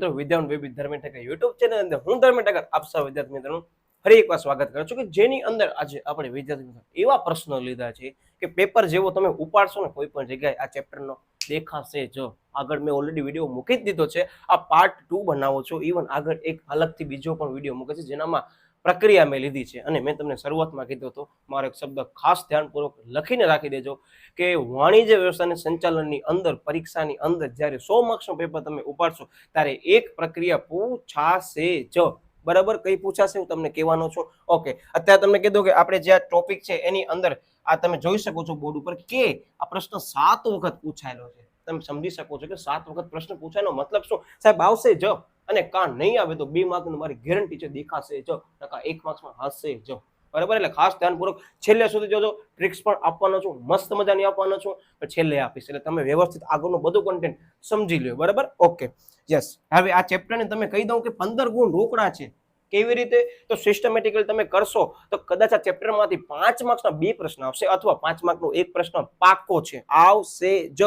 મિત્રો Vidyavan baby Dharmendra Thakkar YouTube channel અંદર હું ધર્મેન્દ્ર ઠક્કર આપ સૌ વિદ્યાર્થી મિત્રોનું ફરી એકવાર સ્વાગત કરું છું કે જેની અંદર આજે આપણે વિદ્યાર્થી મિત્રો એવા પ્રશ્નો લીધા છે કે પેપર જેવો તમે ઉપાડશો ને કોઈ પણ જગ્યાએ આ ચેપ્ટરનો દેખાશે જ. આગળ મેં ઓલરેડી વિડીયો મૂકી જ દીધો છે, આ પાર્ટ 2 બનાવો છો. ઇવન આગળ એક અલગથી બીજો પણ વિડીયો મૂકે છે જેનામાં પ્રક્રિયા મેં લીધી છે અને મેં તમને શરૂઆતમાં કીધું હતું, મારો એક શબ્દ ખાસ ધ્યાનપૂર્વક લખીને રાખી દેજો કે વાણિજ્ય વ્યવસાયના સંચાલનની અંદર પરીક્ષાની અંદર જ્યારે 100 માર્ક્સનું પેપર તમે ઉપાડશો ત્યારે એક પ્રક્રિયા પૂછાશે જ. બરાબર, કઈ પૂછાશે હું તમને કહેવાનો છું. ઓકે, અત્યારે તમને કીધું કે આપણે જે ટોપિક છે એની અંદર આ તમે જોઈ શકો છો બોર્ડ ઉપર કે આ પ્રશ્ન 7 વખત પૂછાયેલો છે. તમે સમજી શકો છો કે 7 વખત પ્રશ્ન પૂછાયનો મતલબ શું? સાહેબ આવશે જ, અને કાં નહીં આવે તો 2 માર્કની મારી ગેરંટી છે દેખાશે જ, નકા 1 માર્ક્સમાં હશે જ. બરાબર, એટલે ખાસ ધ્યાનપૂર્વક છેલ્લે સુધી જોજો. ટ્રિક્સ પણ આપવાનો છું, મસ્ત મજાની આપવાનો છું, પણ છેલ્લે આપીશ એટલે તમે વ્યવસ્થિત આગળનું બધું કન્ટેન્ટ સમજી લ્યો. બરાબર, ઓકે, યસ. હવે આ ચેપ્ટરને તમે કહી દઉં કે 15 ગુણ રોકડા છે. કેવી રીતે? તો સિસ્ટમેટિકલી તમે કરશો તો કદાચ આ ચેપ્ટરમાંથી 5 માર્ક્સના 2 પ્રશ્ન આવશે અથવા 5 માર્કનો એક પ્રશ્ન પાક્કો છે આવશે જ,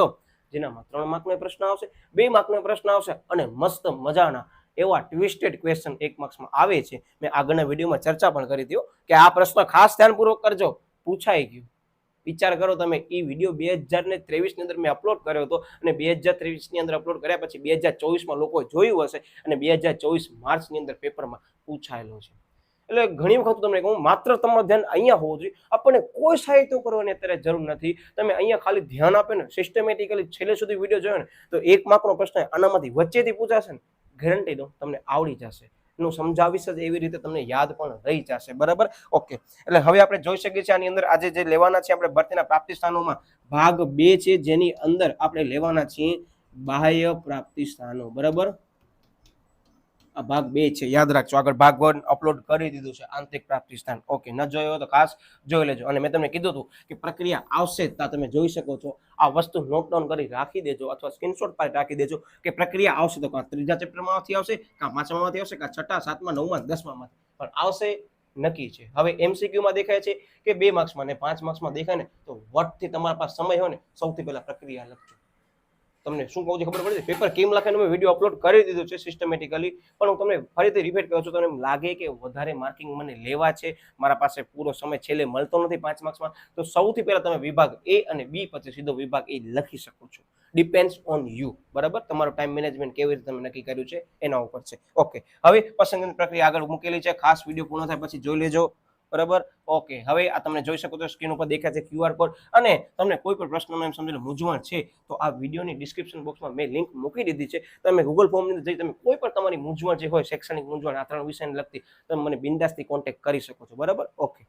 જેનામાં 3 માર્કનો પ્રશ્ન આવશે, 2 માર્કનો પ્રશ્ન આવશે અને મસ્ત મજાના એવા ટ્વિસ્ટેડ ક્વેશ્ચન 1 માર્ક્સમાં આવે છે. મેં આગળના વિડીયોમાં ચર્ચા પણ કરી હતી કે આ પ્રશ્ન ખાસ ધ્યાનપૂર્વક કરજો, પૂછાઈ ગયું. વિચાર કરો તમે, એ વિડીયો 2023 ની અંદર મેં અપલોડ કર્યો હતો અને 2023 ની અંદર અપલોડ કર્યા પછી 2024 માં લોકો જોયું હશે અને 2024 માર્ચની અંદર પેપરમાં પૂછાયેલો છે. એટલે ઘણી વખત તમને કહું, માત્ર તમારું ધ્યાન અહીંયા હોવું જોઈએ. આપણને કોઈ સાહિત્ય કરવાની અત્યારે જરૂર નથી. તમે અહીંયા ખાલી ધ્યાન આપે ને, સિસ્ટમેટિકલી છેલ્લે સુધી વિડીયો જોયો ને તો 1 માર્કનો પ્રશ્ન આનામાંથી વચ્ચેથી પૂછાશે ને, ગેરંટી દઉં તમને આવડી જશે. એનું સમજાવીશ જ એવી રીતે તમને યાદ પણ રહી જશે. બરાબર, ઓકે. એટલે હવે આપણે જોઈ શકીએ છીએ આની અંદર આજે જે લેવાના છે આપણે ભરતીના પ્રાપ્તિ સ્થાનોમાં ભાગ 2 છે, જેની અંદર આપણે લેવાના છીએ બાહ્ય પ્રાપ્તિ સ્થાનો. બરાબર, આ ભાગ 2 છે, યાદ રાખજો. આગળ ભાગ 1 અપલોડ કરી દીધું છે, આંતરિક પ્રાપ્તિ સ્થાન. ઓકે, ન જોયો તો ખાસ જોઈ લેજો. અને મેં તમને કીધું હતું કે પ્રક્રિયા આવશે જ, તમે જોઈ શકો છો. આ વસ્તુ નોટ ડાઉન કરી રાખી દેજો અથવા સ્ક્રીનશોટ પાડી રાખી દેજો કે પ્રક્રિયા આવશે તો કાં 3જા ચેપ્ટરમાંથી આવશે, કાં 5મામાંથી આવશે, કાં 6, 7, 9, 10માં પણ આવશે, નક્કી છે. હવે MCQ માં દેખાય છે કે 2 માર્ક્સમાં ને 5 માર્ક્સમાં દેખાય ને, તો વટથી તમારા પાસે સમય હોય ને સૌથી પહેલા પ્રક્રિયા લખજો. તમને શું કહું છું ખબર પડે છે? પેપર કેમ લખે મેં વિડીયો અપલોડ કરી દીધું છે સિસ્ટમેટિકલી, પણ હું તમને ફરીથી રિપીટ કરું છું. તમને એમ લાગે કે વધારે માર્કિંગ મને લેવા છે, મારા પાસે પૂરો સમય છેલ્લે મળતો નથી 5 માર્ક્સમાં, તો સૌથી પહેલા તમે વિભાગ A અને B પછી સીધો વિભાગ A લખી શકો છો. Depends on you. બરાબર, તમારું ટાઈમ મેનેજમેન્ટ કેવી રીતે તમે નક્કી કર્યું છે એના ઉપર છે. ઓકે, હવે પસંદગીની પ્રક્રિયા આગળ મૂકેલી છે, ખાસ વિડીયો પૂર્ણ થાય પછી જોઈ લેજો. બરાબર, ઓકે. હવે આ તમે જોઈ શકો છો સ્ક્રીન ઉપર દેખાય છે QR કોડ. અને તમને કોઈ પણ પ્રશ્નનો એમ સમજી લો મૂંઝવણ છે તો આ વિડીયોની ડિસ્ક્રિપ્શન બોક્સમાં મેં લિંક મૂકી દીધી છે. તમે ગૂગલ ફોર્મની અંદર જઈ તમે કોઈ પણ તમારી મૂંઝવણ જે હોય, શૈક્ષણિક મૂંઝવણ, આ 3 વિષયને લગતી, તમે મને બિંદાસથી કોન્ટેક્ટ કરી શકો છો. બરાબર, ઓકે,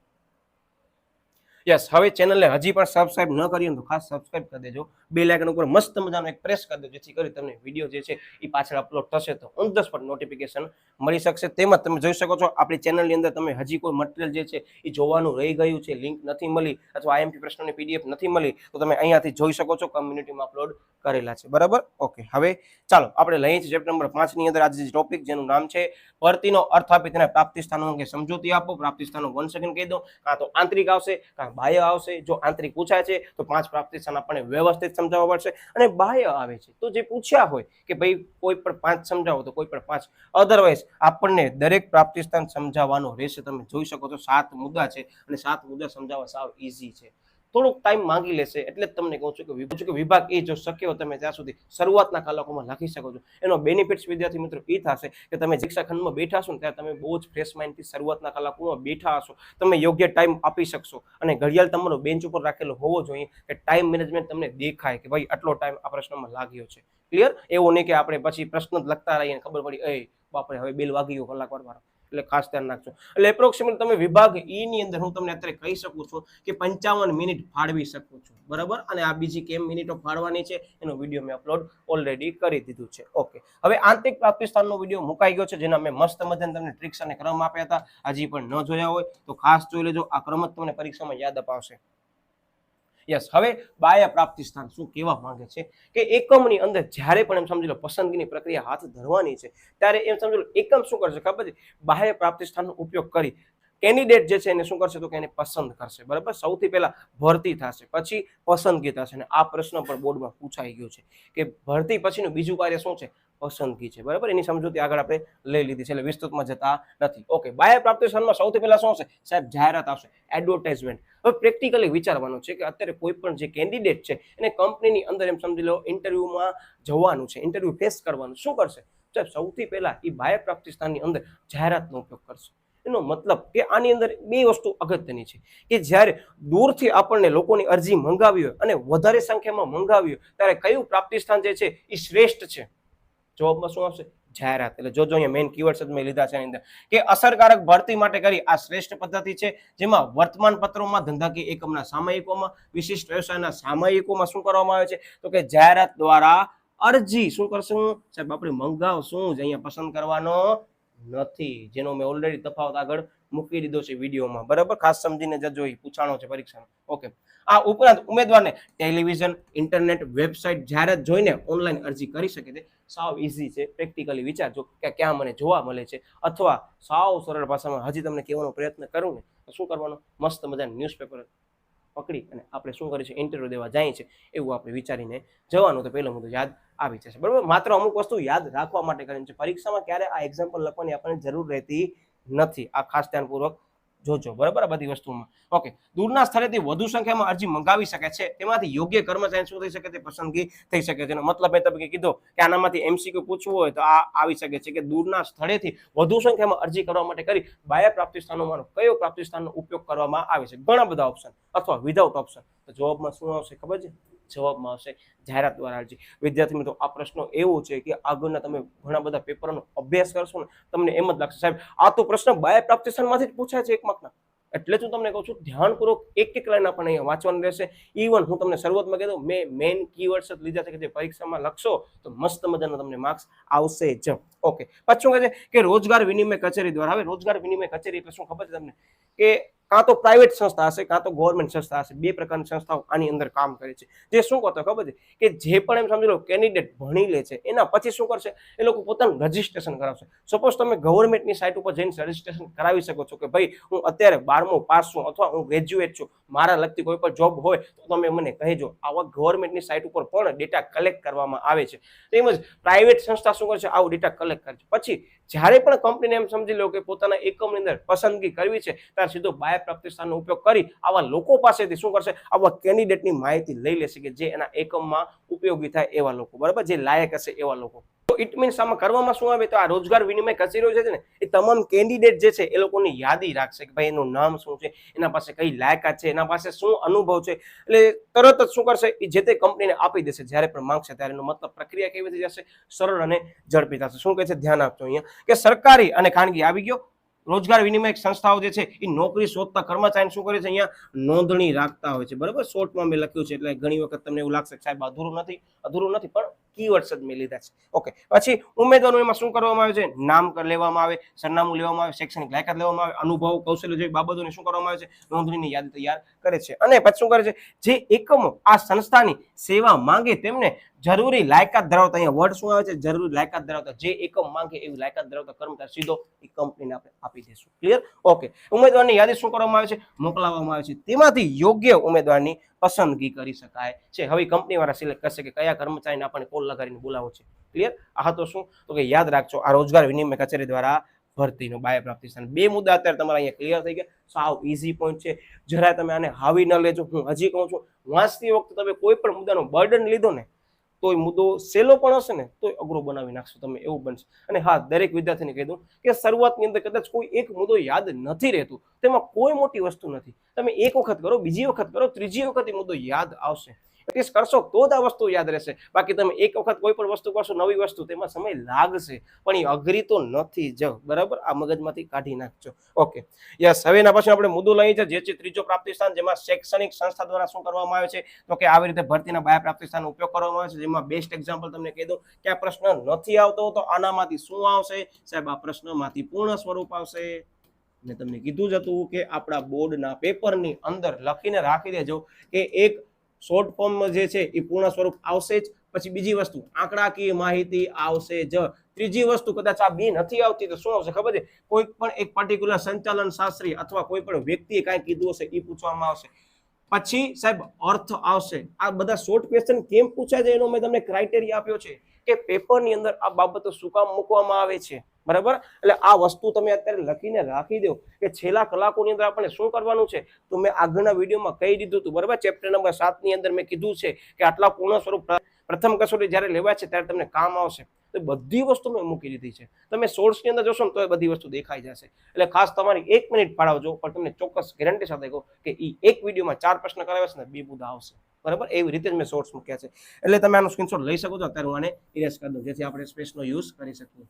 યસ. હવે ચેનલને હજી પણ સબસ્ક્રાઇબ ન કરી તો ખાસ સબસ્ક્રાઇબ કરી દેજો. બેલ આઇકન ઉપર મસ્ત મજાનો એક પ્રેસ કરી દેજો, જેથી કરી તમને વિડીયો જે છે એ પાછળ અપલોડ થશે તો ઓન ધ સ્પોટ નોટિફિકેશન મળી શકશે. તેમજ તમે જોઈ શકો છો આપણી ચેનલની અંદર તમે હજી કોઈ મટીરિયલ જે છે એ જોવાનું રહી ગયું છે, લિંક નથી મળી અથવા IMP પ્રશ્નોની PDF નથી મળી, તો તમે અહીંયાથી જોઈ શકો છો, કમ્યુનિટીમાં અપલોડ કરેલા છે. બરાબર, ઓકે. હવે ચાલો આપણે લઈએ છીએ ચેપ્ટર નંબર 5 ની અંદર આજે જે ટોપિક જેનું નામ છે ભરતીનો અર્થ આપી તેના પ્રાપ્તિ સ્થાનો અંગે સમજૂતી આપો. પ્રાપ્તિ સ્થાનો 1 સેકન્ડ કહી દો, કાં તો આંતરિક આવશે કાં બાહ્ય આવશે. જો આંતરિક પૂછાય છે તો 5 પ્રાપ્તિ સ્થાન આપણને વ્યવસ્થિત સમજાવવા પડશે, અને બાહ્ય આવે છે તો જે પૂછ્યા હોય કે ભાઈ કોઈ પણ 5 સમજાવો તો કોઈ પણ 5, અધરવાઇઝ આપણને દરેક પ્રાપ્તિ સ્થાન સમજાવવાનો રહેશે. તમે જોઈ શકો છો 7 મુદ્દા છે અને 7 મુદ્દા સમજાવવા સાવ ઈઝી છે. થોડોક ટાઈમ માંગી લેશે, એટલે તમને કહું છું કે વિભાગ A જો શક્ય હોય તમે ત્યાં સુધી શરૂઆતના કલાકોમાં લખી શકો છો. એનો બેનિફિટ્સ વિદ્યાર્થી મિત્રો એ થશે કે તમે શિક્ષા ખંડમાં બેઠા છો ને ત્યારે તમે બહુ જ ફ્રેશ માઇન્ડથી શરૂઆતના કલાકોમાં બેઠા હશો, તમે યોગ્ય ટાઈમ આપી શકશો. અને ઘડિયાળ તમારો બેન્ચ ઉપર રાખેલો હોવો જોઈએ કે ટાઈમ મેનેજમેન્ટ તમને દેખાય કે ભાઈ આટલો ટાઈમ આ પ્રશ્નમાં લાગ્યો છે. ક્લિયર? એવું નહીં કે આપણે પછી પ્રશ્ન જ લખતા રહીએ ખબર પડી એ બાપરે હવે બેલ વાગી ગયો કલાક વાર. એટલે ખાસ ધ્યાન રાખજો. એટલે એપ્રોક્સિમેટ તમે વિભાગ E ની અંદર હું તમને અત્યારે કહી શકું છું કે 55 મિનિટ ફાળવી શકું છું. બરાબર, અને આ બીજી કેમ મિનિટો ફાળવાની છે એનો વિડીયો મેં અપલોડ ઓલરેડી કરી દીધું છે. ઓકે, હવે આંતરિક પ્રાપ્તિ સ્થાનનો વિડીયો મુકાઈ ગયો છે, જેના મેં મસ્ત મજાને તમને ટ્રિક્સ અને ક્રમ આપ્યા હતા. હજી પણ ન જોયા હોય તો ખાસ જોઈ લેજો, આ ક્રમ જ તમને પરીક્ષામાં યાદ અપાવશે. યસ. હવે બાહ્ય પ્રાપ્તિ સ્થાન શું કહેવા માંગે છે કે એકમની અંદર જ્યારે પણ એમ સમજી લો પસંદગીની પ્રક્રિયા હાથ ધરવાની છે ત્યારે એમ સમજી લો એકમ શું કરશે ખબર છે? બાહ્ય પ્રાપ્તિ સ્થાનનો ઉપયોગ કરી કેન્ડિડેટ જે છે એને શું કરશે તો કે એને પસંદ કરશે. બરાબર, સૌથી પહેલા ભરતી થશે, પછી પસંદગી થશે. અને આ પ્રશ્ન પણ બોર્ડમાં પૂછાઈ ગયો છે કે ભરતી પછીનું બીજું કાર્ય શું છે? પસંદગી છે, બરાબર. એની સમજૂતી આગળ આપણે લઈ લીધી છે, એટલે વિસ્તૃતમાં જતા નથી. ઓકે, બાહ્ય પ્રાપ્તિ સ્થાનમાં સૌથી પહેલા શું આવશે સાહેબ? જાહેરાત આવશે, એડવર્ટાઇઝમેન્ટ. હવે પ્રેક્ટિકલી વિચારવાનું છે કે અત્યારે કોઈ પણ જે કેન્ડિડેટ છે એને કંપનીની અંદર એમ સમજી લો ઇન્ટરવ્યુમાં જવાનું છે, ઇન્ટરવ્યુ ફેસ કરવાનું, શું કરશે સાહેબ? સૌથી પહેલા એ બાહ્ય પ્રાપ્તિ સ્થાનની અંદર જાહેરાતનો ઉપયોગ કરશે. એનો મતલબ કે આની અંદર બે વસ્તુ અગત્યની છે કે જ્યારે દૂરથી આપણને લોકોની અરજી મંગાવી હોય અને વધારે સંખ્યામાં મંગાવી હોય ત્યારે કયું પ્રાપ્તિ સ્થાન જે છે એ શ્રેષ્ઠ છે? જવાબમાં શું આવશે? જાહેરાત. એટલે જોજો અહીંયા મેઇન કીવર્ડ્સ મેં લીધા છે એની અંદર કે અસરકારક ભરતી માટે કરી આ શ્રેષ્ઠ પદ્ધતિ છે, જેમાં વર્તમાન પત્રોમાં, ધંધાકીય એકમના સામયિકોમાં, વિશિષ્ટ વ્યવસાયના સામયિકોમાં શું કરવામાં આવે છે તો કે જાહેરાત દ્વારા અરજી શું કરશું સાહેબ? આપણે મંગાવશું જ, અહીંયા પસંદ કરવાનો નથી, જેનો મેં ઓલરેડી તફાવત આગળ મૂકી દીધો છે વિડીયોમાં, બરાબર. ખાસ સમજીને જજો, એ પૂછાણો છે પરીક્ષામાં. ઓકે, આ ઉપરાંત ઉમેદવારને ટેલિવિઝન, ઇન્ટરનેટ, વેબસાઇટ જાહેરાત જોઈને ઓનલાઈન અરજી કરી શકે છે. સાવ ઇઝી છે, પ્રેક્ટિકલી વિચારજો કે ક્યાં મને જોવા મળે છે, અથવા સાવ સરળ ભાષામાં હજી તમને કહેવાનો પ્રયત્ન કરું ને તો શું કરવાનો? મસ્ત મજાનું ન્યૂઝપેપર પકડી અને આપણે શું કરીશું? ઇન્ટરવ્યુ દેવા જાય છે એવું આપણે વિચારીને જવાનું, તો પહેલો મુદ્દો યાદ આવી જશે, બરાબર. માત્ર અમુક વસ્તુ યાદ રાખવા માટે કરીને છે, પરીક્ષામાં ક્યારે આ એક્ઝામ્પલ લખવાની આપણને જરૂર રહેતી નથી. આ ખાસ ધ્યાનપૂર્વક જોજો, બરાબર. આ બધી વસ્તુમાં ઓકે. દૂરના સ્થળેથી વધુ સંખ્યામાં અરજી મંગાવી શકે છે, તેમાંથી યોગ્ય કર્મચારી શું થઈ શકે? તે પસંદગી થઈ શકે છે. એનો મતલબ મેં તમને કીધો કે આનામાંથી એમસીક્યુ પૂછવું હોય તો આ આવી શકે છે કે દૂરના સ્થળેથી વધુ સંખ્યામાં અરજી કરવા માટે કરી બાહ્ય પ્રાપ્તિ સ્થાનોમાં કયો પ્રાપ્તિ સ્થાનનો ઉપયોગ કરવામાં આવે છે? ઘણા બધા ઓપ્શન અથવા વિધાઉટ ઓપ્શન. તો જવાબમાં શું આવશે ખબર છે? જવાબમાં આવશે જાહેરાત દ્વારા અરજી. વિદ્યાર્થી મિત્રો, આ પ્રશ્નો એવો છે કે આગળના તમે ઘણા બધા પેપરનો અભ્યાસ કરશો ને તમને એમ જ લાગશે સાહેબ આ તો પ્રશ્ન બાહ્ય પ્રાપ્તિ સ્થાનમાંથી જ પૂછાય છે 1 માર્કના. એટલે જ હું તમને કહું છું ધ્યાનપૂર્વક એક લાઈન આપણને અહીંયા વાંચવાની રહેશે. ઇવન હું તમને શરૂઆતમાં કહી દઉં, મેં મેઇન કીવર્ડ્સ જ લીધા છે કે જે પરીક્ષામાં લખશો તો મસ્ત મજાના તમને માર્ક્સ આવશે જ. ઓકે, પછી શું કહે છે કે રોજગાર વિનિમય કચેરી દ્વારા. હવે રોજગાર વિનિમય કચેરી એટલે શું ખબર છે તમને? કે કાં તો પ્રાઇવેટ સંસ્થા હશે કાં તો ગવર્મેન્ટ સંસ્થા હશે, બે પ્રકારની સંસ્થાઓ આની અંદર કામ કરે છે. જે શું કરતો ખબર છે કે જે પણ એમ સમજી લો કેન્ડિડેટ ભણી લે છે એના પછી શું કરશે? એ લોકો પોતાનું રજીસ્ટ્રેશન કરાવશે. સપોઝ તમે ગવર્મેન્ટની સાઇટ ઉપર જઈને રજીસ્ટ્રેશન કરાવી શકો છો કે ભાઈ હું અત્યારે 12મું પાસ છું અથવા હું ગ્રેજ્યુએટ છું, મારા લગતી કોઈ પણ જોબ હોય તો તમે મને કહેજો. આવા ગવર્મેન્ટની સાઇટ ઉપર પણ ડેટા કલેક્ટ કરવામાં આવે છે. તેમજ પ્રાઇવેટ સંસ્થા શું કરશે? આવો ડેટા કલેક્ટ કરે છે. પછી જ્યારે પણ કંપનીને એમ સમજી લો કે પોતાના એકમની અંદર પસંદગી કરવી છે ત્યારે સીધો બાહ્ય પ્રાપ્તિ સ્થાનનો ઉપયોગ કરી આવા લોકો પાસેથી શું કરશે? આવા કેન્ડિડેટની માહિતી લઈ લેશે કે જે એના એકમમાં ઉપયોગી થાય એવા લોકો, બરાબર, જે લાયક હશે એવા લોકો. તો ઇટ મીન્સ આમાં કરવામાં શું આવે? તો આ રોજગાર વિનિમય કચેરીઓ છે ને એ તમામ કેન્ડિડેટ જે છે એ લોકોની યાદી રાખશે કે ભાઈ એનું નામ શું છે, એના પાસે કઈ લાયકાત છે, એના પાસે શું અનુભવ છે. એટલે તરત જ શું કરશે? એ જે તે કંપનીને આપી દેશે જ્યારે પણ માંગશે ત્યારે. એનો મતલબ પ્રક્રિયા કેવી થઈ જશે? સરળ અને ઝડપી થશે. શું કહે છે? ધ્યાન આપજો અહીંયા કે સરકારી અને ખાનગી આવી ગયો. રોજગાર વિનિમય સંસ્થાઓ જે છે એ નોકરી શોધતા કર્મચારી શું કરે છે? અહીંયા નોંધણી રાખતા હોય છે, બરાબર. શોર્ટમાં મેં લખ્યું છે એટલે ઘણી વખત તમને એવું લાગશે કે સાહેબ અધૂરું નથી પણ કીવર્ડ્સ જ મેં લીધા છે. ઓકે, પછી ઉમેદવારો એમાં શું કરવામાં આવે છે? નામ લેવામાં આવે, સરનામું લેવામાં આવે, શૈક્ષણિક લાયકાત લેવામાં આવે, અનુભવ, કૌશલ્ય જેવી બાબતોને શું કરવામાં આવે છે? નોંધણીની યાદી તૈયાર કરે છે. અને પછી શું કરે છે? જે એકમો આ સંસ્થાની સેવા માંગે તેમને જરૂરી લાયકાત ધરાવતા, અહીંયા વર્ડ શું આવે છે? જરૂરી લાયકાત ધરાવતા, જે એકમ માંગે એવી લાયકાત ધરાવતા કર્મચારી સીધો એ કંપનીને આપણે આપી દઈશું. ક્લિયર? ઓકે, ઉમેદવારની યાદી શું કરવામાં આવે છે? મોકલાવવામાં આવે છે. તેમાંથી યોગ્ય ઉમેદવારની પસંદગી કરી શકાય છે. હવે કંપની વાળા સિલેક્ટ કરશે કે કયા કર્મચારીને આપણે કોલ લગાડીને બોલાવો છે. ક્લિયર? આ તો શું તો કે યાદ રાખજો આ રોજગાર વિનિમય કચેરી દ્વારા ભરતીનો બાહ્ય પ્રાપ્તિ સ્થાન. બે મુદ્દા અત્યારે તમારા અહીંયા ક્લિયર થઈ ગયા. સાવ ઈઝી પોઈન્ટ છે, જરા તમે આને હાવી ન લેજો. હું હજી કહું છું વાંચતી વખતે તમે કોઈ પણ મુદ્દાનો બર્ડન લીધો ને તો મુદ્દો સહેલો પણ હશે ને તો અઘરો બનાવી નાખશો તમે, એવું બનશે. અને હા, દરેક વિદ્યાર્થીને કહી દઉં કે શરૂઆતની અંદર કદાચ કોઈ એક મુદ્દો યાદ નથી રહેતું, તેમાં કોઈ મોટી વસ્તુ નથી. તમે એક વખત કરો, બીજી વખત કરો, ત્રીજી વખત એ મુદ્દો યાદ આવશે. પ્રેક્ટિસ કરશો તો જ આ વસ્તુ યાદ રહેશે. બાકી તમે એક વખત કોઈ પણ વસ્તુ કરશો, નવી વસ્તુ, તેમાં સમય લાગશે પણ એ અઘરી તો નથી જ, બરાબર. આ મગજમાંથી કાઢી નાખજો. Okay, yes. હવે એના પછી આપણે મુદ્દો લઈએ છે જે છે ત્રીજો પ્રાપ્તિ સ્થાન, જેમાં શૈક્ષણિક સંસ્થા દ્વારા શું કરવામાં આવે છે તો કે આવી રીતે ભરતીના બાહ્ય પ્રાપ્તિ સ્થાનનો ઉપયોગ કરવામાં આવે છે. જેમાં બેસ્ટ એક્ઝામ્પલ તમને કહી દઉં કે આ પ્રશ્ન નથી આવતો તો આનામાંથી શું આવશે સાહેબ? આ પ્રશ્નમાંથી પૂર્ણ સ્વરૂપ આવશે. મેં તમને કીધું જ હતું કે આપણા બોર્ડના પેપરની અંદર લખીને રાખી દેજો કે એક શોર્ટ ફોર્મ જે છે એ પૂર્ણ સ્વરૂપ આવશે જ. પછી બીજી વસ્તુ આંકડાકીય માહિતી આવશે જ. ત્રીજી વસ્તુ કદાચ આ બી નથી આવતી તો શું આવશે ખબર છે? કોઈ પણ એક પર્ટિક્યુલર સંચાલન શાસ્ત્રી અથવા કોઈ પણ વ્યક્તિએ કાંઈ કીધું હશે એ પૂછવામાં આવશે. પછી સાહેબ અર્થ આવશે. આ બધા શોર્ટ ક્વેશ્ચન કેમ પૂછાય છે એનો મેં તમને ક્રાઇટેરિયા આપ્યો છે. કે પેપરની અંદર આ બાબતો શું કામ મૂકવામાં આવે છે, બરાબર. એટલે આ વસ્તુ તમે અત્યારે લખીને રાખી દો કે છેલ્લા કલાકોની અંદર આપણે શું કરવાનું છે. તો મેં આગળના વિડીયોમાં કહી દીધું હતું, બરાબર. ચેપ્ટર નંબર 7 ની અંદર મેં કીધું છે કે આટલા પૂર્ણ સ્વરૂપ પ્રથમ કસોટી જ્યારે લેવાય છે ત્યારે તમને કામ આવશે. તો બધી વસ્તુ મેં મૂકી દીધી છે. તમે સોર્સની અંદર જોશો ને તો એ બધી વસ્તુ દેખાઈ જશે. એટલે ખાસ તમારી 1 મિનિટ ફાળવજો, પણ તમને ચોક્કસ ગેરંટી સાથે કહું કે એ એક વિડીયોમાં 4 પ્રશ્ન કરાવે છે ને 2 મુદ્દા આવશે, બરાબર. એવી રીતે જ મેં સોર્સ મૂક્યા છે. એટલે તમે આનો સ્ક્રીનશોટ લઈ શકો છો. અત્યારે હું આને ઇરેઝ કરી દઉં જેથી આપણે સ્પેસનો યુઝ કરી શકીએ.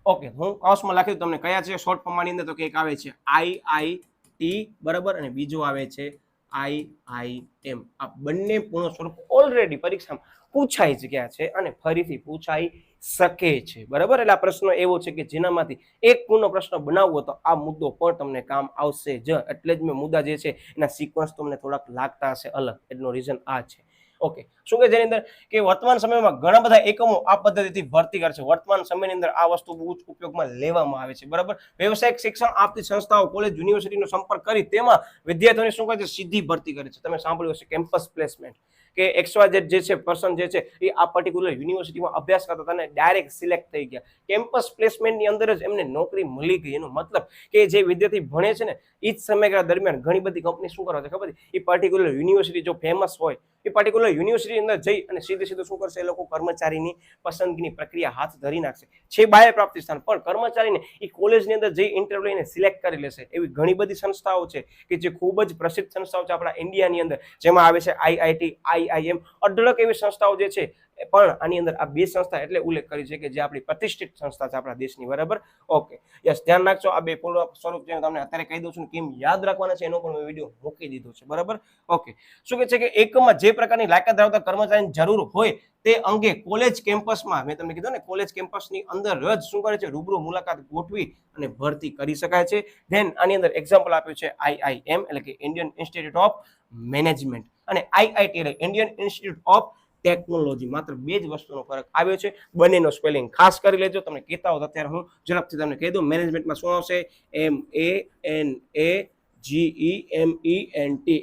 ઓકે, હું કૌંસમાં લખ્યું તમને કયા છે શોર્ટ ફોર્મની અંદર. તો કે એક આવે છે IIT, બરાબર, અને બીજો આવે છે IIM. આ બંને પૂર્ણ સ્વરૂપ ઓલરેડી પરીક્ષામાં પૂછાઈ ગયા છે અને ફરીથી પૂછાઈ શકે છે, બરાબર. એટલે આ પ્રશ્ન એવો છે કે જેનામાંથી એક પૂર્ણ પ્રશ્ન બનાવવો તો આ મુદ્દો પણ તમને કામ આવશે જ. એટલે જ મેં મુદ્દા જે છે એના સિક્વન્સ તમને થોડાક લાગતા હશે અલગ. એનો રીઝન આ છે. ઓકે, શું કે જેની અંદર કે વર્તમાન સમયમાં ઘણા બધા એકમો આ પદ્ધતિથી ભરતી કરે છે. વર્તમાન સમયની અંદર આ વસ્તુ બહુ જ ઉપયોગમાં લેવામાં આવે છે, બરાબર. વ્યવસાયિક શિક્ષણ આપતી સંસ્થાઓ, કોલેજ, યુનિવર્સિટીનો સંપર્ક કરી તેમાં વિદ્યાર્થીઓને શું કરે છે, સીધી ભરતી કરે છે. તમે સાંભળ્યું હશે કેમ્પસ પ્લેસમેન્ટ, કે XYZ જે છે પર્સન જે છે એ આ પર્ટિક્યુલર યુનિવર્સિટીમાં અભ્યાસ કરતા હતા અને ડાયરેક્ટ સિલેક્ટ થઈ ગયા. કેમ્પસ પ્લેસમેન્ટની અંદર જ એમને નોકરી મળી ગઈ. એનો મતલબ કે જે વિદ્યાર્થી ભણે છે ને એ જ સમયગાળા દરમિયાન ઘણી બધી કંપની શું કરે છે ખબર છે, એ પર્ટિક્યુલર યુનિવર્સિટી જો ફેમસ હોય એ પર્ટિક્યુલર યુનિવર્સિટી અંદર જઈ અને સીધે સીધું શું કરશે, એ લોકો કર્મચારીની પસંદગીની પ્રક્રિયા હાથ ધરી નાખશે. છે બાહ્ય પ્રાપ્તિ સ્થાન, પણ કર્મચારીને એ કોલેજની અંદર જઈ ઇન્ટરવ્યુ લઈને સિલેક્ટ કરી લેશે. એવી ઘણી બધી સંસ્થાઓ છે કે જે ખૂબ જ પ્રસિદ્ધ સંસ્થાઓ છે આપણા ઇન્ડિયાની અંદર, જેમાં આવે છે IIT, IIM, અઢળક એવી સંસ્થાઓ જે છે. પણ આની અંદર આ બે સંસ્થા એટલે ઉલ્લેખ કરી છે કે જે આપણી પ્રતિષ્ઠિત સંસ્થા છે આપણા દેશની, બરાબર. ઓકે, યસ, ધ્યાન રાખજો. આ બે પૂર્ણ સ્વરૂપ છે તમને અત્યારે કહી દઉં છું કેમ યાદ રાખવાના છે એનો પણ મેં વિડીયો મૂકી દીધો છે, બરાબર. ઓકે, શું કહે છે કે એકમાં જે પ્રકારની લાયકાત ધરાવતા કર્મચારીની જરૂર હોય તે અંગે કોલેજ કેમ્પસમાં, મેં તમને કીધું ને, કોલેજ કેમ્પસની અંદર જ શું કરે છે, રૂબરૂ મુલાકાત ગોઠવી અને ભરતી કરી શકાય છે. ધેન આની અંદર એક્ઝામ્પલ આપ્યું છે IIM એટલે કે ઇન્ડિયન ઇન્સ્ટિટ્યૂટ ઓફ મેનેજમેન્ટ, અને IIT એટલે ઇન્ડિયન ઇન્સ્ટિટ્યૂટ ઓફ ટેકનોલોજી. માત્ર બે જ વસ્તુનો ફરક આવ્યો છે. બંનેનો સ્પેલિંગ ખાસ કરી લેજો. તમને કહેતા હોત અત્યારે હું ઝડપથી તમને કહી દઉં. મેનેજમેન્ટમાં શું આવશે, MANAGEMENT.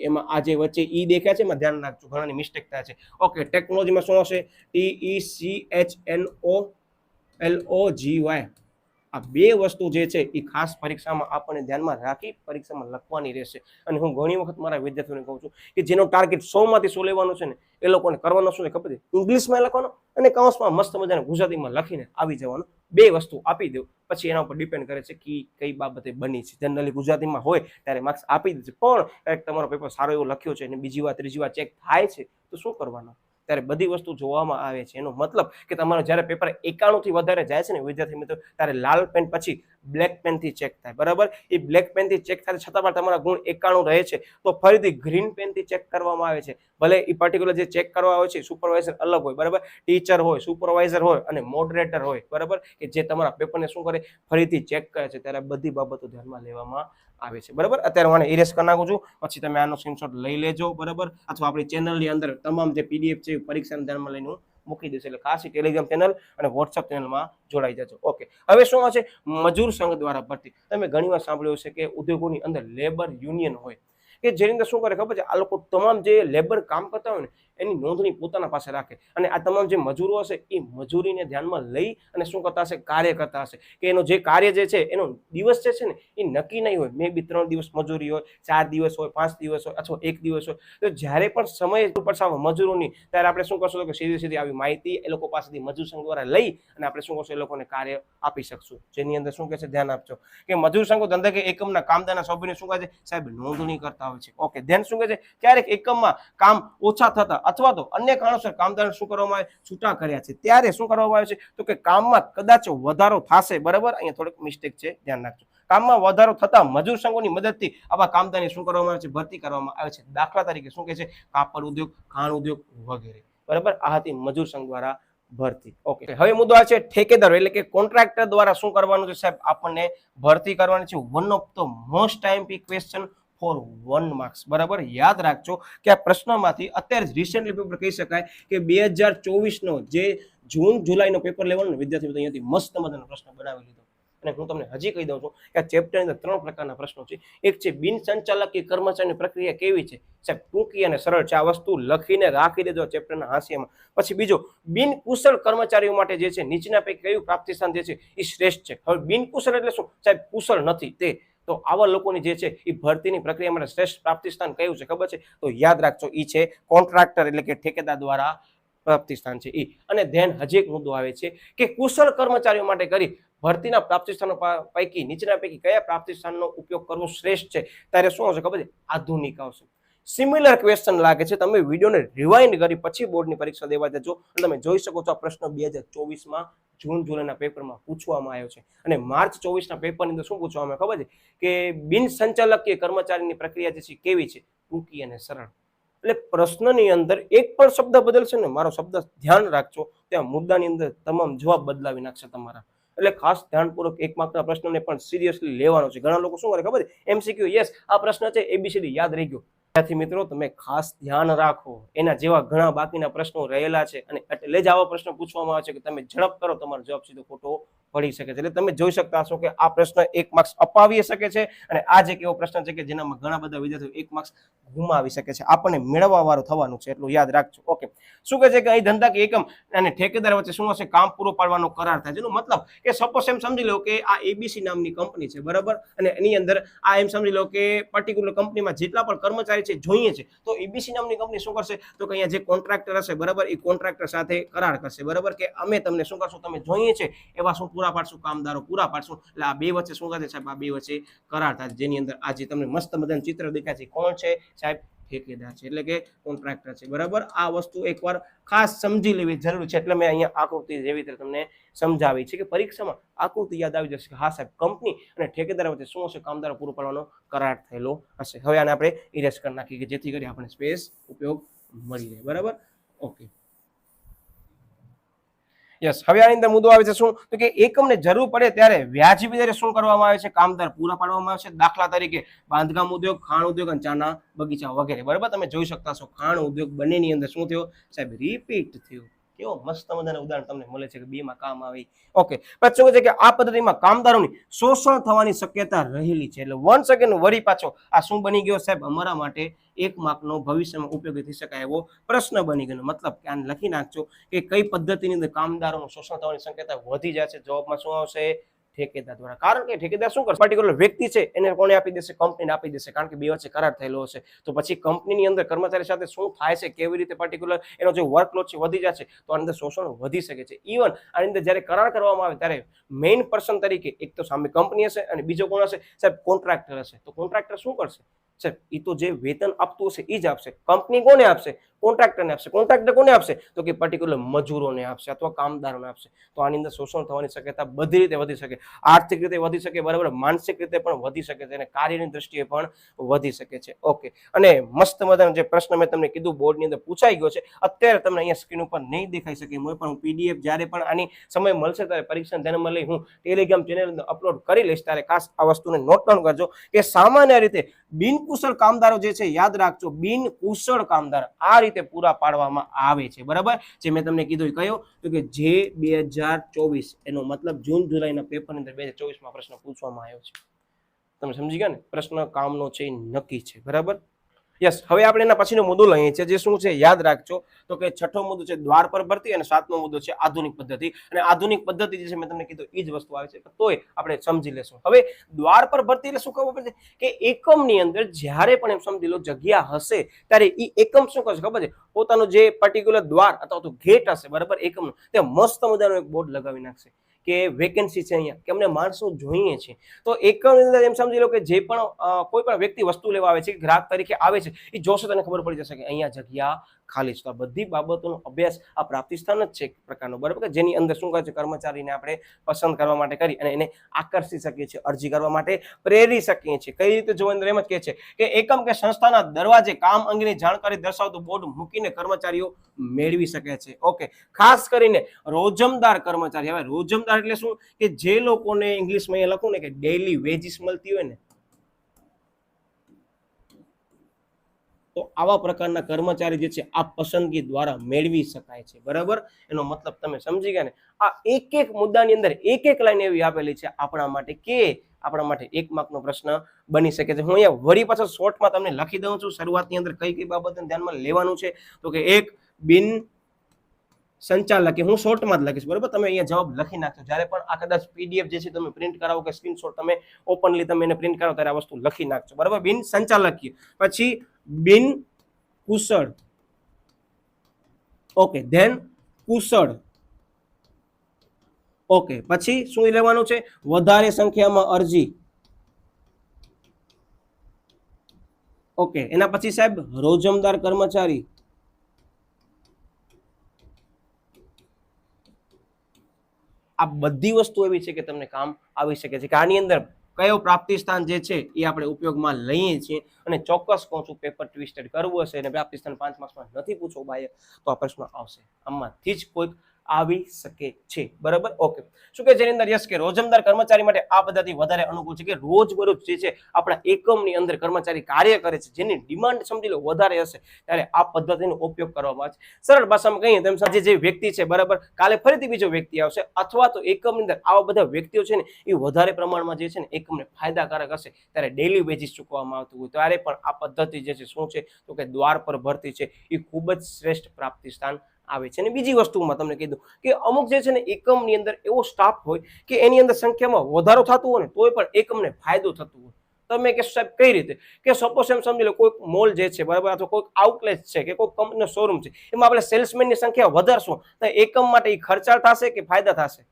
એમાં આ જે વચ્ચે ઈ દેખાય છે એમાં ધ્યાન રાખજો, ઘણાની મિસ્ટેક થાય છે. ઓકે, ટેકનોલોજીમાં શું આવશે, TECHNOLOGY. આ બે વસ્તુ જે છે એ ખાસ પરીક્ષામાં આપણને ધ્યાનમાં રાખી પરીક્ષામાં લખવાની રહેશે. અને હું ઘણી વખત મારા વિદ્યાર્થીઓને કહું છું કે જેનો ટાર્ગેટ 100 માંથી 100 લેવાનો છે ને એ લોકોને કરવાનો શું છે ખબર છે, ઇંગ્લિશમાં લખવાનો અને કૌંસમાં મસ્ત મજાના ગુજરાતીમાં લખીને આવી જવાનું. બે વસ્તુ આપી દો, પછી એના ઉપર ડિપેન્ડ કરે છે કે કઈ બાબતે બની છે. જનરલી ગુજરાતીમાં હોય ત્યારે માર્ક્સ આપી દે છે, પણ ક્યારેક તમારો પેપર સારો એવો લખ્યો છે અને બીજી વાર ત્રીજી વાર ચેક થાય છે તો શું કરવાનું, ત્યારે બધી વસ્તુ જોવામાં આવે છે. એનો મતલબ કે તમારો જ્યારે પેપર 91 થી વધારે જાય છે ને વિદ્યાર્થી મિત્રો, ત્યારે લાલ પેન પછી બ્લેક પેન થી ચેક થાય, બરાબર. એ બ્લેક પેન થી ચેક થાય છતાં પણ તમારા ગુણ 91 રહે છે તો ફરીથી ગ્રીન પેન થી ચેક કરવામાં આવે છે. ભલે એ પર્ટિક્યુલર જે ચેક કરવા આવે છે સુપરવાઇઝર અલગ હોય, બરાબર, ટીચર હોય, સુપરવાઇઝર હોય અને મોડરેટર હોય, બરાબર, કે જે તમારા પેપરને શું કરે, ફરીથી ચેક કરે છે. ત્યારે બધી બાબતો ધ્યાનમાં લેવામાં આવે છે, બરાબર. અત્યારે હું આને ઇરેઝ કરી નાખું છું, પછી તમે આનો સ્ક્રીનશોટ લઈ લેજો, બરાબર. અથવા આપણી ચેનલની અંદર તમામ જે PDF છે પરીક્ષાને ધ્યાનમાં લઈને હું મૂકી દઈશ. એટલે ખાસ ટેલિગ્રામ ચેનલ અને વોટ્સઅપ ચેનલમાં જોડાઈ જજો. ઓકે, હવે શું છે મજૂર સંઘ દ્વારા ભરતી. તમે ઘણીવાર સાંભળ્યું હશે કે ઉદ્યોગોની અંદર લેબર યુનિયન હોય કે જેની અંદર શું કરે ખબર છે, આ લોકો તમામ જે લેબર કામ કરતા હોય ને એની નોંધણી પોતાના પાસે રાખે અને આ તમામ જે મજૂરો હશે એ મજૂરીને ધ્યાનમાં લઈ અને શું કરતા હશે, કાર્ય કરતા હશે. કે એનો જે કાર્ય જે છે એનો દિવસ જે છે ને એ નક્કી નહીં હોય. મે બી 3 દિવસ મજૂરી હોય, 4 દિવસ હોય, 5 દિવસ હોય અથવા 1 દિવસ હોય. તો જ્યારે પણ સમય પડશે મજૂરોની ત્યારે આપણે શું કરશું કે સીધી આવી માહિતી એ લોકો પાસેથી મજૂર સંઘ દ્વારા લઈ અને આપણે શું કરશું, એ લોકોને કાર્ય આપી શકશું. જેની અંદર શું કહે છે, ધ્યાન આપજો કે મજૂર સંઘો ધંધા કે એકમના કામદારના સભ્યોને શું કહે છે સાહેબ, નોંધણી કરતા હોય છે. ઓકે, ધ્યાન શું કહે છે, ક્યારેક એકમમાં કામ ઓછા થતા અથવા તો અન્ય કારણોસર કામદાર શું કરવામાં આવે, છૂટા કર્યા છે, ત્યારે શું કરવામાં આવે છે તો કે કામમાં કદાચ વધારો થશે, બરાબર. અહીંયા થોડીક મિસ્ટેક છે, ધ્યાન રાખજો. કામમાં વધારો થતા મજૂર સંઘોની મદદથી આવા કામદારની શું કરવામાં આવે છે, ભરતી કરવામાં આવે છે. દાખલા તરીકે શું કહે છે, કાપડ ઉદ્યોગ, ખાણ ઉદ્યોગ વગેરે, બરાબર. આ હતી મજૂર સંઘ દ્વારા ભરતી. ઓકે, હવે મુદ્દો આ છે ઠેકેદાર એટલે કે કોન્ટ્રાક્ટર દ્વારા શું કરવાનું છે સાહેબ, આપણને ભરતી કરવાની છે. One of the most time question for 1 marks, બરાબર. યાદ રાખજો કે આ પ્રશ્નમાંથી અત્યારે જ રિસેન્ટલી પેપર કહી શકાય કે 2024 નો જે જૂન જુલાઈનો પેપર લેવાનો વિદ્યાર્થીઓ અહીંયાથી મસ્ત મજાનો પ્રશ્ન બનાવી લીધો. અને હું તમને હજી કહી દઉં છું કે આ ચેપ્ટરની અંદર 3 પ્રકારના પ્રશ્નો છે. એક છે બિન સંચાલકીય કર્મચારીની પ્રક્રિયા કેવી છે, સાહેબ ટૂંકી અને સરળ છે. આ વસ્તુ લખીને રાખી દેજો ચેપ્ટરના હાંસિયામાં. પછી બીજો, બિન કુશળ કર્મચારીઓ માટે જે છે નીચેના પૈકી કયું પ્રાપ્તિ સ્થાન જે છે એ શ્રેષ્ઠ છે. હવે બિન કુશળ એટલે શું, સાહેબ કુશળ નથી તે, તો આવા લોકોની જે છે એ ભરતીની પ્રક્રિયા માટે શ્રેષ્ઠ પ્રાપ્તિ સ્થાન કયું છે ખબર છે, તો યાદ રાખજો એ છે કોન્ટ્રાક્ટર એટલે કે ઠેકેદાર દ્વારા પ્રાપ્તિ સ્થાન છે એ. અને ધ્યાન હજી એક મુદ્દો આવે છે કે કુશળ કર્મચારીઓ માટે કરી ભરતીના પ્રાપ્તિ સ્થાનો પૈકી નીચેના પૈકી કયા પ્રાપ્તિ સ્થાનનો ઉપયોગ કરવો શ્રેષ્ઠ છે, ત્યારે શું આવશે ખબર છે, આધુનિક આવશે. સિમિલર ક્વેશ્ચન લાગે છે, તમે વિડીયોને રિવાઇન્ડ કરી પછી બોર્ડની પરીક્ષા દેવા જજો અને તમે જોઈ શકો છો આ પ્રશ્ન 2024માં જૂન જુલાઈના પેપરમાં પૂછવામાં આવ્યો છે. અને માર્ચ 24ના પેપરની અંદર શું પૂછવામાં આવ્યું ખબર છે કે બિન સંચાલકીય કર્મચારીની પ્રક્રિયા જે છે કેવી છે, ટૂંકી અને સરળ. એટલે પ્રશ્નની અંદર એક પણ શબ્દ બદલશે ને, મારો શબ્દ ધ્યાન રાખજો, ત્યાં મુદ્દાની અંદર તમામ જવાબ બદલાવી નાખશે તમારા. એટલે ખાસ ધ્યાનપૂર્વક 1 માર્કના પ્રશ્નને પણ સિરિયસલી લેવાનો છે. ઘણા લોકો શું કરે ખબર છે, એમસીક્યુ યસ આ પ્રશ્ન છે એબીસીડી યાદ રહી ગયો. ત્યાંથી મિત્રો તમે ખાસ ધ્યાન રાખો, એના જેવા ઘણા બાકીના પ્રશ્નો રહેલા છે અને એટલે જ આવા પ્રશ્નો પૂછવામાં આવે છે કે તમે ઝડપ કરો, તમારો જવાબ સીધો ખોટો પડી શકે છે. એટલે તમે જોઈ શકતા હશો કે આ પ્રશ્ન 1 માર્ક્સ અપાવી શકે છે અને આ જ એક એવો પ્રશ્ન છે કે જેનામાં ઘણા બધા વિદ્યાર્થીઓ 1 માર્ક્સ ગુમાવી શકે છે. આપણને મેળવવા વાળું થવાનું છે, એટલું યાદ રાખજો. ઓકે, શું કહે છે કે અહીં ધંધાકીય એકમ અને ઠેકેદાર વચ્ચે શું હશે, કામ પૂરું પાડવાનો કરાર થાય. જેનો મતલબ કે સપોઝ એમ સમજી લો કે આ એબીસી નામની કંપની છે, બરાબર, અને એની અંદર આ એમ સમજી લો કે પર્ટિક્યુલર કંપનીમાં જેટલા પણ કર્મચારી છે જોઈએ છે, તો એબીસી નામની કંપની શું કરશે, તો કે અહીંયા જે કોન્ટ્રાક્ટર હશે, બરાબર, એ કોન્ટ્રાક્ટર સાથે કરાર કરશે, બરાબર, કે અમે તમને શું કરશું, તમે જોઈએ છે એવા શું પૂરા પાડશું, કામદારો પૂરા પાડશું. એટલે આ બે વચ્ચે શું થશે સાહેબ, આ બે વચ્ચે કરાર થાય, જેની અંદર આજે તમને મસ્ત મજાનું ચિત્ર દેખાય છે. કોણ છે સાહેબ, ઠેકેદાર છે, એટલે કે કોન્ટ્રાક્ટર છે, બરાબર. આ વસ્તુ એકવાર ખાસ સમજી લેવી જરૂરી છે. એટલે મેં અહીંયા આકૃતિ જેવી રીતે તમને સમજાવી છે કે પરીક્ષામાં આકૃતિ યાદ આવી જશે કે હા સાહેબ કંપની અને ઠેકેદાર વચ્ચે શું હશે, કામદારો પૂરો પાડવાનો કરાર થયેલો હશે. હવે આને આપણે ઇરેઝ કરી નાખીએ કે જેથી કરી આપણે સ્પેસ ઉપયોગ મળી રહે, બરાબર. Okay, yes. હવે આની અંદર મુદ્દો આવે છે શું, તો કે એકમને જરૂર પડે ત્યારે વ્યાજબી દરે શું કરવામાં આવે છે, કામદાર પૂરા પાડવામાં આવે છે. દાખલા તરીકે બાંધકામ ઉદ્યોગ, ખાણ ઉદ્યોગ અને ચાના બગીચા વગેરે, બરાબર. તમે જોઈ શકતા છો ખાણ ઉદ્યોગ બંનેની અંદર શું થયો સાહેબ, રિપીટ થયું. કેવો મસ્ત મજાનું ઉદાહરણ તમને મળે છે કે બેમાં કામ આવે. ઓકે, પછી શું છે કે આ પદ્ધતિમાં કામદારોની શોષણ થવાની શક્યતા રહેલી છે. એટલે વન સેકન્ડ વરી પાછો આ શું બની ગયો સાહેબ, અમારા માટે 1 માર્કનો ભવિષ્યમાં ઉપયોગી થઈ શકાય એવો પ્રશ્ન બની ગયો. મતલબ કે આને લખી નાખજો કે કઈ પદ્ધતિની અંદર કામદારોનું શોષણ થવાની શક્યતા વધી જાય છે. જવાબમાં શું આવશે, ઠેકેદાર દ્વારા. કારણ કે ઠેકેદાર શું કરશે, પર્ટિક્યુલર વ્યક્તિ છે એને કોને આપી દેશે, કંપનીને આપી દેશે, કારણ કે બે વચ્ચે કરાર થયેલો હશે. તો પછી કંપનીની અંદર કર્મચારી સાથે શું થાય છે, કેવી રીતે પર્ટિક્યુલર એનો જે વર્કલોડ છે વધી જશે, તો આની અંદર શોષણ વધી શકે છે. ઇવન આની અંદર જ્યારે કરાર કરવામાં આવે ત્યારે મેઇન પર્સન તરીકે એક તો સામે કંપની હશે અને બીજો કોણ હશે સાહેબ, કોન્ટ્રાક્ટર હશે. તો કોન્ટ્રાક્ટર શું કરશે સાહેબ, એ તો જે વેતન આપતું હશે એ જ આપશે. કંપની કોને આપશે, કોન્ટ્રાક્ટરને આપશે. કોન્ટ્રાક્ટર કોને આપશે, તો કે પર્ટિક્યુલર મજૂરોને આપશે અથવા કામદારોને આપશે. તો આની અંદર શોષણ થવાની શક્યતા બધી રીતે વધી શકે. આર્થિક રીતે વધી શકે, બરાબર, માનસિક રીતે પણ વધી શકે છે અને કાર્યની દ્રષ્ટિએ પણ વધી શકે છે. ઓકે, અને મસ્ત મજાનો જે પ્રશ્ન મેં તમને કીધું બોર્ડની અંદર પૂછાઈ ગયો છે, અત્યારે તમને અહીંયા સ્ક્રીન ઉપર નહીં દેખાઈ શકે, પણ હું પીડીએફ જ્યારે પણ આની સમય મળશે ત્યારે પરીક્ષા ધ્યાનમાં લઈ હું ટેલિગ્રામ ચેનલ અંદર અપલોડ કરી લઈશ, ત્યારે ખાસ આ વસ્તુને નોટ ડાઉન કરજો કે સામાન્ય રીતે બિનકુશળ કામદારો જે છે, યાદ રાખજો, બિનકુશળ કામદાર આ રીતે પૂરા પાડવામાં આવે છે, બરાબર. જે મેં તમને કીધું કયો, તો કે જે 2024 એનો મતલબ જૂન જુલાઈના પેપરની અંદર 2024માં પ્રશ્ન પૂછવામાં આવ્યો છે. તમે સમજી ગયા ને, પ્રશ્ન કામનો છે, નક્કી છે, બરાબર. યસ. હવે આપણે એના પછીનો મુદ્દો લઈએ છીએ, જે શું છે યાદ રાખજો, તો કે છઠ્ઠો મુદ્દો છે દ્વાર પર ભરતી અને 7મો મુદ્દો છે આધુનિક પદ્ધતિ. અને આધુનિક પદ્ધતિ જે છે મેં તમને કીધું એ જ વસ્તુ આવે છે, તોય આપણે સમજી લેશું. હવે દ્વાર પર ભરતી એટલે શું ખબર પડશે કે એકમની અંદર જ્યારે પણ એમ સમજી લો જગ્યા હશે ત્યારે એ એકમ શું કરશે ખબર છે, પોતાનું જે પર્ટિક્યુલર દ્વાર અથવા તો ગેટ હશે, બરાબર, એકમનું, તે મસ્ત મજાનો એક બોર્ડ લગાવી નાખશે કે વેકેન્સી છે અહીંયા, કે અમને માણસો જોઈએ છે. તો એકમની અંદર એમ સમજી લો કે જે પણ કોઈ પણ વ્યક્તિ વસ્તુ લેવા આવે છે, ગ્રાહક તરીકે આવે છે, એ જોશે તને ખબર પડી જશે કે અહીંયા જગ્યા ખાલી છે. તો આ બધી બાબતોનો અભ્યાસ આ પ્રાપ્તિ સ્થાન જ છે એક પ્રકારનો, બરાબર, કે જેની અંદર શું કહે છે, કર્મચારીને આપણે પસંદ કરવા માટે કરી અને એને આકર્ષી શકીએ છીએ, અરજી કરવા માટે પ્રેરી શકીએ છીએ. કઈ રીતે જોવાની એમ જ કહે છે કે એકમ કે સંસ્થાના દરવાજે કામ અંગેની જાણકારી દર્શાવતું બોર્ડ મૂકીને કર્મચારીઓ મેળવી શકે છે. ઓકે, ખાસ કરીને રોજમદાર કર્મચારી. હવે રોજમદાર એટલે શું, કે જે લોકોને ઇંગ્લિશમાં અહીંયા લખું ને કે ડેઈલી વેજીસ મળતી હોય ને, તો આવા પ્રકારના કર્મચારી જે છે આ પસંદગી દ્વારા મેળવી શકાય છે, બરાબર. એનો મતલબ તમે સમજી ગયા ને. આ એક એક મુદ્દાની અંદર એક એક લાઈન એવી આપેલી છે આપણા માટે કે આપણા માટે 1 માર્કનો પ્રશ્ન બની શકે છે. હું અહીંયા વળી પાછળ શોર્ટમાં તમને લખી દઉં છું શરૂઆતની અંદર કઈ કઈ બાબતને ધ્યાનમાં લેવાનું છે. તો કે એક બિન સંચાલકીય, હું શોર્ટમાં જ લખીશ, બરાબર. તમે અહીંયા જવાબ લખી નાખજો. જ્યારે પણ આ કદાચ પીડીએફ જે છે તમે પ્રિન્ટ કરાવો કે સ્ક્રીનશોટ તમે ઓપનલી તમે એને પ્રિન્ટ કરાવો ત્યારે આ વસ્તુ લખી નાખજો, બરાબર. બિન સંચાલકીય, પછી બિન કુશળ, ઓકે, ધેન કુશળ, ઓકે, પછી શું લેવાનું છે? વધારે સંખ્યામાં અરજી, ઓકે. એના પછી સાહેબ રોજમદાર કર્મચારી, આ બધી વસ્તુ એવી છે કે તમને કામ આવી શકે છે કે આની અંદર કયો પ્રાપ્તિ સ્થાન જે છે એ આપણે ઉપયોગમાં લઈએ છીએ. અને ચોક્કસ કહું છું પેપર ટ્વિસ્ટેડ કરવું હશે અને પ્રાપ્તિ સ્થાન 5 માર્ક્સમાં નથી પૂછવું બાય તો આ પ્રશ્ન આવશે, આમાંથી જ કોઈક આવી શકે છે, બરાબર. ઓકે, શું કે જેની અંદર યસ કે રોજમદાર કર્મચારી માટે આ પદ્ધતિ વધારે અનુકૂળ છે કે રોજબરોજ જે છે આપણા એકમની અંદર કર્મચારી કાર્ય કરે છે જેની ડિમાન્ડ સમજી લો વધારે હશે ત્યારે આ પદ્ધતિનો ઉપયોગ કરવામાં આવે છે. સરળ ભાષામાં કહીએ તેમ આજે જે વ્યક્તિ છે, બરાબર, કાલે ફરીથી બીજો વ્યક્તિ આવશે અથવા તો એકમની અંદર આવા બધા વ્યક્તિઓ છે ને એ વધારે પ્રમાણમાં જે છે ને એકમને ફાયદાકારક હશે ત્યારે ડેલી વેજીસ ચૂકવવામાં આવતું હોય ત્યારે પણ આ પદ્ધતિ જે છે શું છે તો કે દ્વાર પર ભરતી છે એ ખૂબ જ શ્રેષ્ઠ પ્રાપ્તિ સ્થાન આવે છે. અને બીજી વસ્તુમાં તમને કીધું કે અમુક જે છે ને એકમની અંદર એવો સ્ટાફ હોય કે એની અંદર સંખ્યામાં વધારો થતો હોય ને તોય પણ એકમને ફાયદો થતો હોય. તમે કે સાહેબ કઈ રીતે? કે સપોઝ એમ સમજી લો કોઈ મોલ જે છે, બરાબર, અથવા કોઈ આઉટલેટ છે કે કોઈ કંપનીનો શોરૂમ છે, એમાં આપણે સેલ્સમેનની સંખ્યા વધારશું તો એકમ માટે એ ખર્ચાળ થશે કે ફાયદા થશે?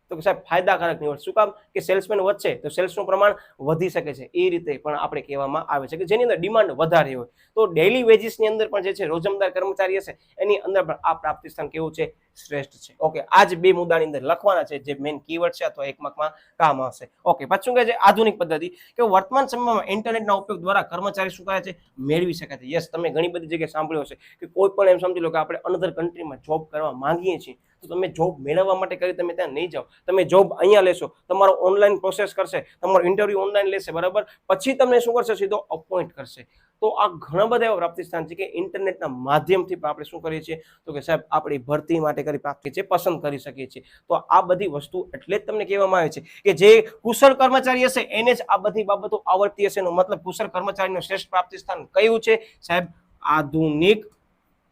તો કે સાહેબ ફાયદાકારક નીવડ. શું કામ? કે સેલ્સમેન વધશે તો સેલ્સનું પ્રમાણ વધી શકે છે. એ રીતે પણ આપણે કહેવામાં આવે છે કે જેની અંદર ડિમાન્ડ વધારે હોય તો ડેલી વેજીસની અંદર પણ જે છે રોજમદાર કર્મચારી હશે એની અંદર પણ આ પ્રાપ્તિ સ્થાન કેવું છે? શ્રેષ્ઠ છે. ઓકે, આ જ બે મુદ્દાની અંદર લખવાના છે જે મેઇન કીવર્ડ છે અથવા 1 માર્કમાં કામ આવશે. ઓકે, પછી શું કહે છે? આધુનિક પદ્ધતિ કે વર્તમાન સમયમાં ઇન્ટરનેટના ઉપયોગ દ્વારા કર્મચારી શું કરે છે? મેળવી શકે છે. યસ, તમે ઘણી બધી જગ્યાએ સાંભળ્યું હશે કે કોઈ પણ એમ સમજી લો કે આપણે અનધર કન્ટ્રીમાં જોબ કરવા માંગીએ છીએ તો તમે જોબ મેળવવા માટે કરી તમે ત્યાં નહીં જાઓ, તમે જોબ અહીંયા લેશો, તમારો ઓનલાઈન પ્રોસેસ કરશે, તમારો ઇન્ટરવ્યુ ઓનલાઈન લેશે, બરાબર, પછી તમને શું કરશે? સીધો અપોઇન્ટ કરશે. તો આ ઘણા બધા એવા પ્રાપ્તિ સ્થાન છે કે ઇન્ટરનેટના માધ્યમથી આપણે શું કરીએ છીએ તો કે સાહેબ આપણી ભરતી માટે કરી પ્રાપ્તિ છે પસંદ કરી શકીએ છીએ. તો આ બધી વસ્તુ એટલે જ તમને કહેવામાં આવે છે કે જે કુશળ કર્મચારી હશે એને જ આ બધી બાબતો આવડતી હશે. એનો મતલબ કુશળ કર્મચારીનું શ્રેષ્ઠ પ્રાપ્તિ સ્થાન કયું છે સાહેબ? આધુનિક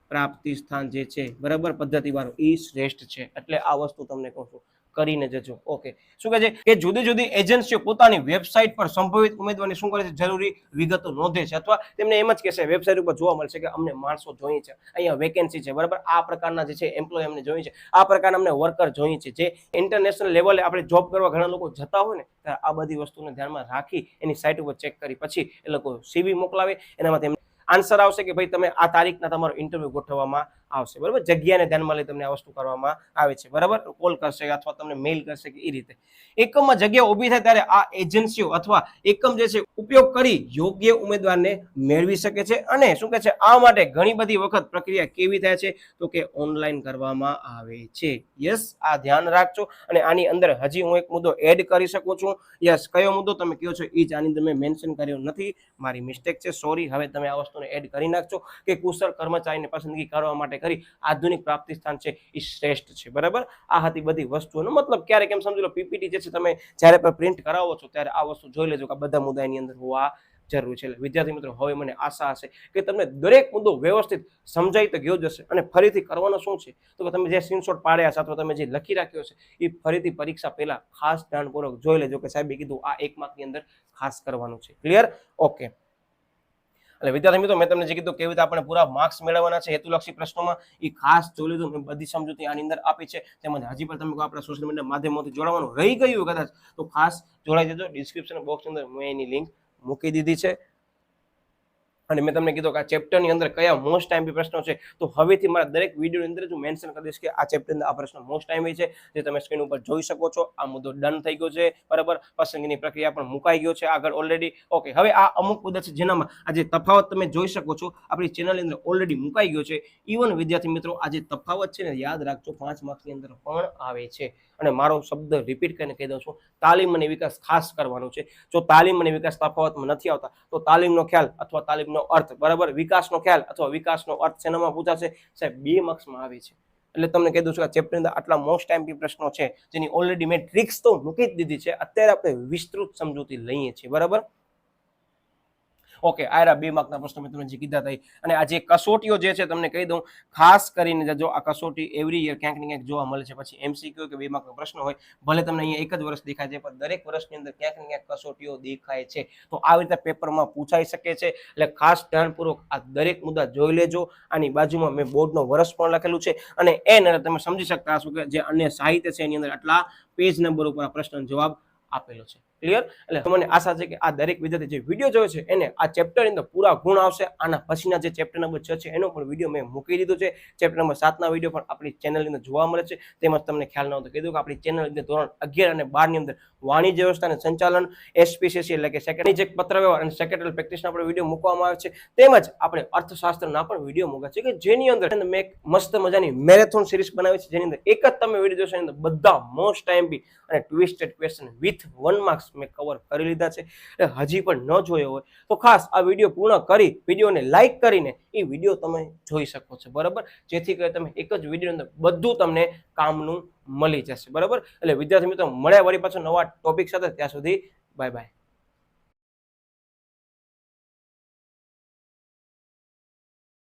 પ્રાપ્તિ સ્થાન જે છે, બરાબર, પદ્ધતિ વાળું એ શ્રેષ્ઠ છે. એટલે આ વસ્તુ તમને કહું છું કરીને જજો. ઓકે, શું કહે છે કે જુદી જુદી એજન્સીઓ પોતાની વેબસાઇટ પર સંભવિત ઉમેદવારની શું કરે છે? જરૂરી વિગતો નોંધે છે અથવા તેમને એમ જ કહેશે વેબસાઇટ ઉપર જોવા મળશે કે અમને માણસો જોઈએ છે, અહીંયા વેકેન્સી છે, બરાબર, આ પ્રકારના જે છે એમ્પ્લોય અમને જોઈએ છે, આ પ્રકારના અમને વર્કર જોઈએ છે. જે ઇન્ટરનેશનલ લેવલે આપણે જોબ કરવા ઘણા લોકો જતા હોય ને ત્યારે આ બધી વસ્તુને ધ્યાનમાં રાખી એની સાઇટ ઉપર ચેક કરી પછી એ લોકો સીવી મોકલાવે. એનામાંથી આન્સર આવશે કે ભાઈ તમે આ તારીખના તમારો ઇન્ટરવ્યુ ગોઠવવામાં આવશે, બરાબર. જગ્યાને ધ્યાનમાં લઈ તમને આ વસ્તુ કરવામાં આવે છે, બરાબર. કોલ કરશે અથવા તમને મેઇલ કરશે કે એ રીતે એકમમાં જગ્યા ઊભી થાય ત્યારે આ એજન્સીઓ અથવા એકમ જે છે ઉપયોગ કરી યોગ્ય ઉમેદવારને મેળવી શકે છે. અને શું કહે છે આ માટે ઘણી બધી વખત પ્રક્રિયા કેવી થાય છે તો કે ઓનલાઈન કરવામાં આવે છે. યસ, આ ધ્યાન રાખજો. અને આની અંદર હજી હું એક મુદ્દો એડ કરી શકું છું. યસ, કયો મુદ્દો તમે કહો છો એ જ આની અંદર મેં મેન્શન કર્યો નથી, મારી મિસ્ટેક છે, સોરી. હવે તમે આ વસ્તુને એડ કરી નાખજો કે કુશળ કર્મચારીની પસંદગી કરવા માટે કરી આધુનિક પ્રાપ્તિ સ્થાન છે એ શ્રેષ્ઠ છે, બરાબર. આ હતી બધી વસ્તુઓનો મતલબ. ક્યારેક એમ સમજી લો પીપીટી જે છે તમે જ્યારે પણ પ્રિન્ટ કરાવો છો ત્યારે આ વસ્તુ જોઈ લેજો કે આ બધા મુદ્દા એની અંદર હોવા જરૂરી છે. વિદ્યાર્થી મિત્રો, હવે મને આશા હશે કે તમને દરેક મુદ્દો વ્યવસ્થિત સમજાઈ તો ગયો જ હશે. અને ફરીથી કરવાનો શું છે તો કે તમે જે સ્ક્રીનશોટ પાડ્યા છે અથવા તમે જે લખી રાખ્યો છે એ ફરીથી પરીક્ષા પહેલા ખાસ ધ્યાનપૂર્વક જોઈ લેજો કે સાહેબે કીધું આ 1 માર્કની અંદર ખાસ કરવાનું છે. ક્લિયર? ઓકે. એટલે વિદ્યાર્થી મિત્રો, મેં તમને જે કીધું કેવી રીતે આપણે પૂરા માર્ક્સ મેળવવાના છે હેતુલક્ષી પ્રશ્નોમાં એ ખાસ જોઈ લીધું. મેં બધી સમજૂતી આની અંદર આપી છે. તેમજ હજી પણ તમે આપણા સોશિયલ મીડિયા માધ્યમોથી જોડાવાનું રહી ગયું કદાચ તો ખાસ જોડાઈ દેજો. ડિસ્ક્રિપ્શન બોક્સની અંદર મેં એની લિંક મૂકી દીધી છે. અને મેં તમને કીધું કે આ ચેપ્ટરની અંદર કયા મોસ્ટ ટાઈમ પ્રશ્નો છે તો હવેથી મારા દરેક વિડીયોની અંદર હું મેન્શન કરી દઈશ કે આ ચેપ્ટરની અંદર આ પ્રશ્ન મોસ્ટ ટાઈમ છે જે તમે સ્ક્રીન ઉપર જોઈ શકો છો. આ મુદ્દો ડન થઈ ગયો છે, બરાબર. પસંદગીની પ્રક્રિયા પણ મુકાઈ ગયો છે આગળ ઓલરેડી. ઓકે, હવે આ અમુક મુદ્દા છે જેનામાં આજે તફાવત તમે જોઈ શકો છો આપણી ચેનલની અંદર ઓલરેડી મુકાઈ ગયો છે. ઇવન વિદ્યાર્થી મિત્રો, આ જે તફાવત છે ને યાદ રાખજો 5 માર્ક્સની અંદર પણ આવે છે. અને મારો શબ્દ રિપીટ કરીને કહી દઉં છું, તાલીમ અને વિકાસ ખાસ કરવાનું છે. જો તાલીમ અને વિકાસ તફાવતમાં નથી આવતા તો તાલીમનો ખ્યાલ અથવા તાલીમનો નો અર્થ, બરાબર, વિકાસનો ખ્યાલ અથવા વિકાસનો અર્થ શેનામાં પૂછાશે સાહેબ 2 માર્ક્સમાં આવે છે. એટલે તમને કહી દઉં છું કે ચેપ્ટરની અંદર આટલા મોસ્ટ ટાઈમ પ્રશ્નો છે જેની ઓલરેડી મેં ટ્રિક્સ તો મૂકી જ દીધી છે. અત્યારે આપણે વિસ્તૃત સમજૂતી લઈએ છીએ, બરાબર. ઓકે, આયરા 2 માર્કના પ્રશ્નો મેં તમને જે કીધા હતા. અને આ જે કસોટીઓ જે છે તમને કહી દઉં, ખાસ કરીને જો આ કસોટી એવરી યર ક્યાંક ને ક્યાંક જોવા મળે છે. પછી એમસીક્યુ કે 2 માર્કનો પ્રશ્ન હોય, ભલે તમને અહીંયા એક જ વર્ષ દેખાય છે, પણ દરેક વર્ષની અંદર ક્યાંક ને ક્યાંક કસોટીઓ દેખાય છે. તો આવી રીતે પેપરમાં પૂછાઈ શકે છે. એટલે ખાસ ધ્યાનપૂર્વક આ દરેક મુદ્દા જોઈ લેજો. આની બાજુમાં મેં બોર્ડનો વર્ષ પણ લખેલું છે અને એને તમે સમજી શકતા હશો કે જે અન્ય સાહિત્ય છે એની અંદર આટલા પેજ નંબર ઉપર આ પ્રશ્નનો જવાબ આપેલો છે. ક્લિયર? એટલે મને આશા છે કે આ દરેક વિદ્યાર્થી જે વિડીયો જોયો છે એને આ ચેપ્ટરની અંદર પૂરા ગુણ આવશે. આના પછીના જે ચેપ્ટર નંબર 6 છે એનો પણ વિડીયો મેં મૂકી દીધો છે. ચેપ્ટર નંબર 7 ના વિડીયો પણ આપણી ચેનલની અંદર જોવા મળે છે. તેમજ તમને ખ્યાલ ન હોય તો કહી દઉં કે આપણી ચેનલની અંદર ધોરણ 11 અને 12 ની અંદર વાણિજ્ય વ્યવસ્થા અને સંચાલન, એસપીસીસી એટલે કે સેક્રેટરી પત્ર વ્યવહાર અને સેક્રેટરી પ્રેક્ટિસના પણ વિડીયો મૂકવામાં આવે છે. તેમજ આપણે અર્થશાસ્ત્રના પણ વિડીયો મૂક્યા છે કે જેની અંદર મેં એક મસ્ત મજાની મેરેથોન સિરીઝ બનાવી છે જેની અંદર એક જ તમે વિડીયો જોશો એની અંદર બધા મોસ્ટ ટાઈમ અને ટ્વિસ્ટેડ ક્વેશ્ચન વિથ 1 માર્ક્સ મેં કવર કરી લીધા છે. હજી પણ ન જોયો હોય તો ખાસ આ વિડીયો પૂર્ણ કરી વિડીયોને લાઈક કરીને એ વિડીયો તમે જોઈ શકો છો, બરાબર, જેથી કરી તમે એક જ વિડીયોની અંદર બધું તમને કામનું મળી જશે, બરાબર. એટલે વિદ્યાર્થી મિત્રો મળ્યા વળી પાછો નવા ટોપિક સાથે. ત્યાં સુધી બાય બાય.